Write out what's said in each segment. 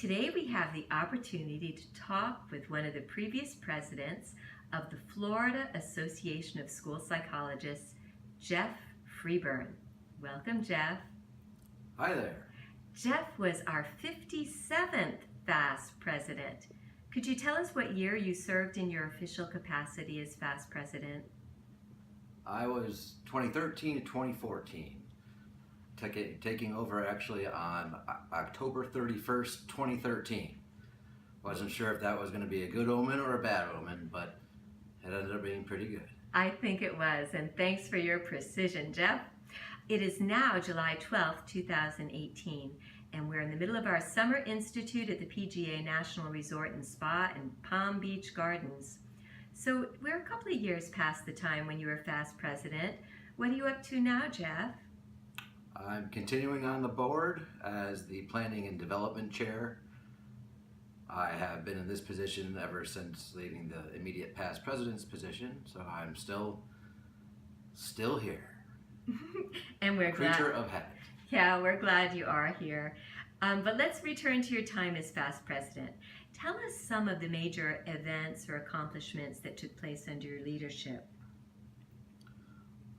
Today we have the opportunity to talk with one of the previous presidents of the Florida Association of School Psychologists, Geoff Freebern. Welcome, Geoff. Hi there. Geoff was our 57th FASP president. Could you tell us what year you served in your official capacity as FASP president? I was 2013 to 2014, taking over actually on October 31st, 2013. Wasn't sure if that was going to be a good omen or a bad omen, but it ended up being pretty good. I think it was, and thanks for your precision, Geoff. It is now July 12th, 2018, and we're in the middle of our Summer Institute at the PGA National Resort and Spa in Palm Beach Gardens. So we're a couple of years past the time when you were FASP president. What are you up to now, Geoff? I'm continuing on the board as the Planning and Development Chair. I have been in this position ever since leaving the immediate past president's position, so I'm still here. And we're Creature of habit. Yeah, we're glad you are here. But let's return to your time as FASP president. Tell us some of the major events or accomplishments that took place under your leadership.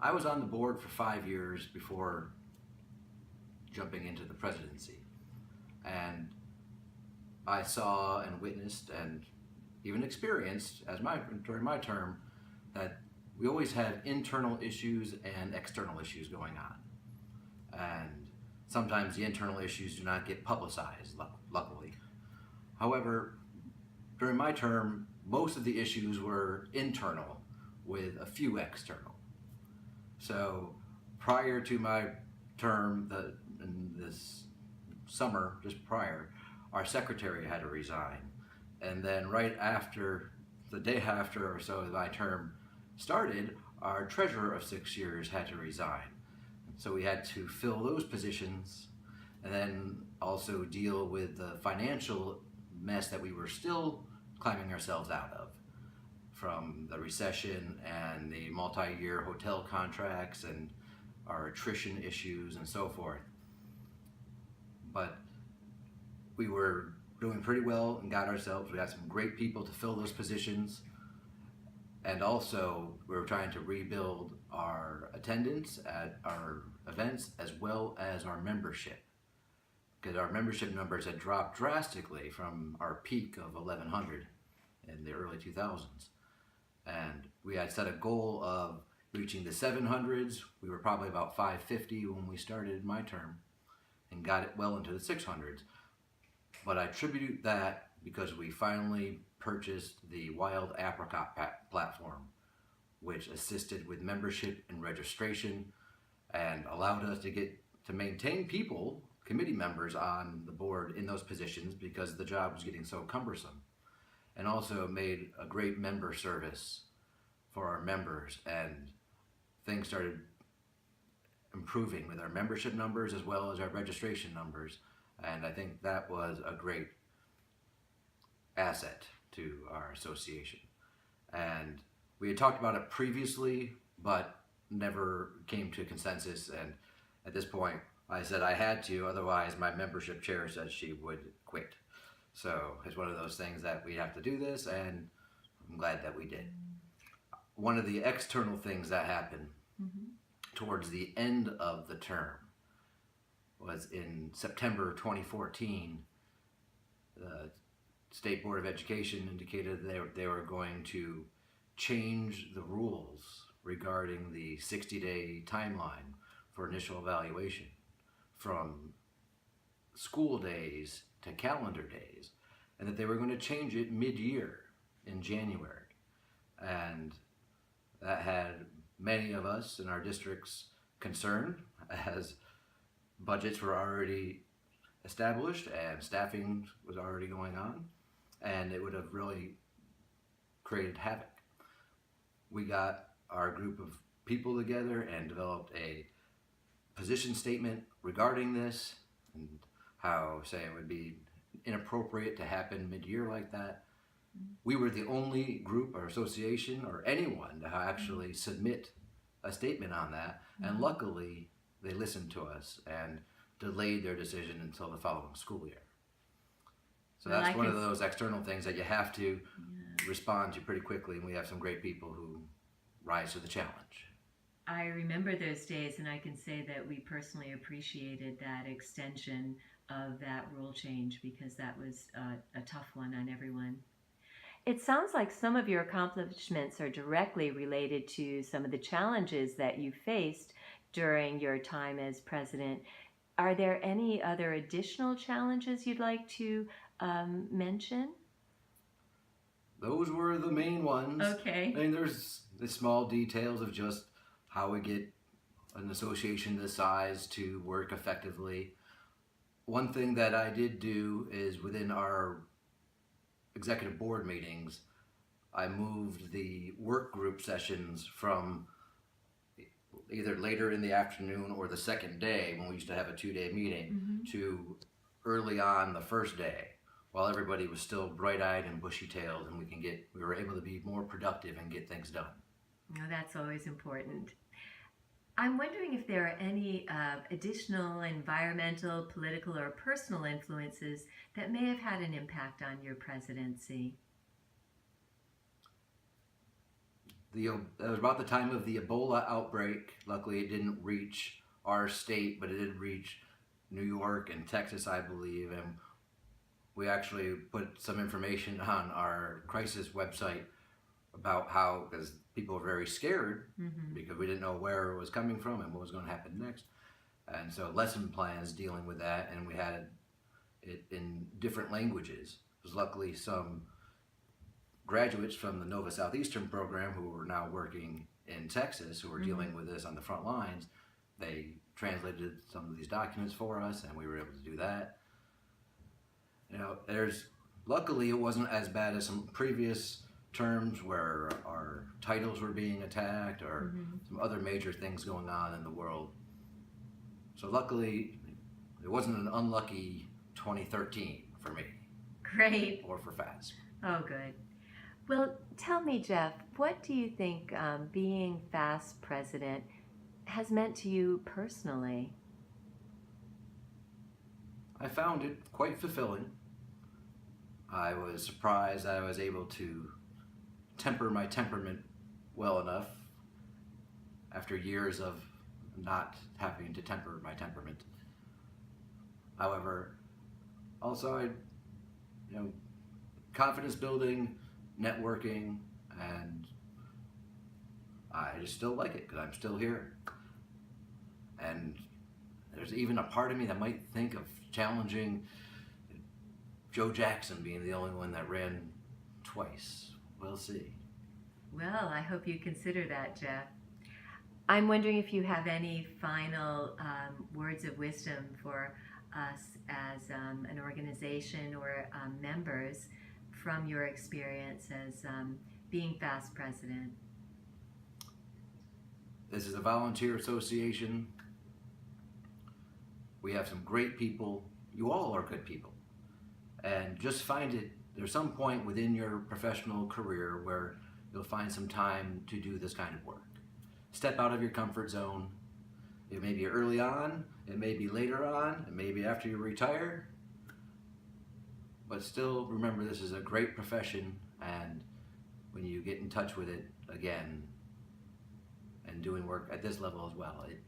I was on the board for 5 years before jumping into the presidency, and I saw and witnessed and even experienced during my term that we always have internal issues and external issues going on, and sometimes the internal issues do not get publicized, luckily. However, during my term, most of the issues were internal with a few external. So prior to my term, in this summer, just prior, our secretary had to resign. And then right after, the day after or so my term started, our treasurer of 6 years had to resign. So we had to fill those positions and then also deal with the financial mess that we were still climbing ourselves out of, from the recession and the multi-year hotel contracts and our attrition issues and so forth. But we were doing pretty well and we got some great people to fill those positions. And also we were trying to rebuild our attendance at our events as well as our membership, because our membership numbers had dropped drastically from our peak of 1,100 in the early 2000s. And we had set a goal of reaching the 700s. We were probably about 550 when we started my term and got it well into the 600s. But I attribute that because we finally purchased the Wild Apricot platform, which assisted with membership and registration and allowed us to maintain people, committee members on the board in those positions because the job was getting so cumbersome, and also made a great member service for our members, and things started improving with our membership numbers as well as our registration numbers. And I think that was a great asset to our association. And we had talked about it previously, but never came to a consensus. And at this point, I said I had to, otherwise my membership chair said she would quit. So it's one of those things that we have to do this, and I'm glad that we did. One of the external things that happened towards the end of the term was in September 2014, the State Board of Education indicated they were going to change the rules regarding the 60-day timeline for initial evaluation from school days to calendar days, and that they were going to change it mid-year in January. And that had many of us in our districts concerned, as budgets were already established and staffing was already going on, and it would have really created havoc. We got our group of people together and developed a position statement regarding this, and how, say, it would be inappropriate to happen mid-year like that. We were the only group or association or anyone to actually submit a statement on that, and luckily they listened to us and delayed their decision until the following school year. So Well, that's one of those external things that you have to respond to pretty quickly, and we have some great people who rise to the challenge. I remember those days, and I can say that we personally appreciated that extension of that rule change because that was a tough one on everyone. It sounds like some of your accomplishments are directly related to some of the challenges that you faced during your time as president. Are there any other additional challenges you'd like to mention? Those were the main ones. Okay. I mean, there's the small details of just how we get an association this size to work effectively. One thing that I did do is within our executive board meetings, I moved the work group sessions from either later in the afternoon or the second day when we used to have a 2-day meeting to early on the first day while everybody was still bright-eyed and bushy-tailed, and we were able to be more productive and get things done. Oh, that's always important. I'm wondering if there are any additional environmental, political, or personal influences that may have had an impact on your presidency. That was about the time of the Ebola outbreak. Luckily, it didn't reach our state, but it did reach New York and Texas, I believe, and we actually put some information on our crisis website about how, because people were very scared because we didn't know where it was coming from and what was going to happen next. And so lesson plans dealing with that, and we had it in different languages. Because luckily some graduates from the Nova Southeastern program who were now working in Texas, who were dealing with this on the front lines, they translated some of these documents for us, and we were able to do that. You know, luckily it wasn't as bad as some previous terms where our titles were being attacked or some other major things going on in the world. So luckily, it wasn't an unlucky 2013 for me. Great. Or for FASP. Oh, good. Well, tell me, Jeff, what do you think being FASP president has meant to you personally? I found it quite fulfilling. I was surprised I was able to temper my temperament well enough after years of not having to temper my temperament. However, also confidence building, networking, and I just still like it because I'm still here. And there's even a part of me that might think of challenging Joe Jackson being the only one that ran twice. We'll see. Well, I hope you consider that, Jeff. I'm wondering if you have any final words of wisdom for us as an organization or members from your experience as being FASP president. This is a volunteer association. We have some great people. You all are good people. And just find it, there's some point within your professional career where you'll find some time to do this kind of work. Step out of your comfort zone. It may be early on, it may be later on, it may be after you retire, but still remember this is a great profession, and when you get in touch with it again and doing work at this level as well, it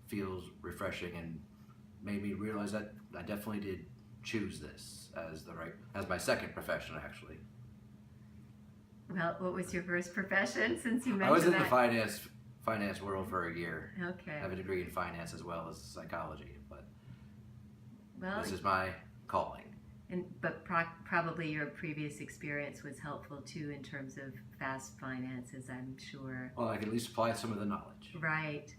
feels refreshing and made me realize that I definitely did choose this as my second profession, actually. Well, what was your first profession, since you mentioned that? I was in the finance world for a year. Okay. I have a degree in finance as well as psychology, but well, this is my calling. But probably your previous experience was helpful too in terms of FASP finances, I'm sure. Well, I can at least apply some of the knowledge. Right.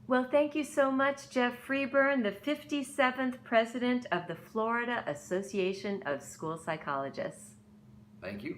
Well, thank you so much, Geoff Freebern, the 57th president of the Florida Association of School Psychologists. Thank you.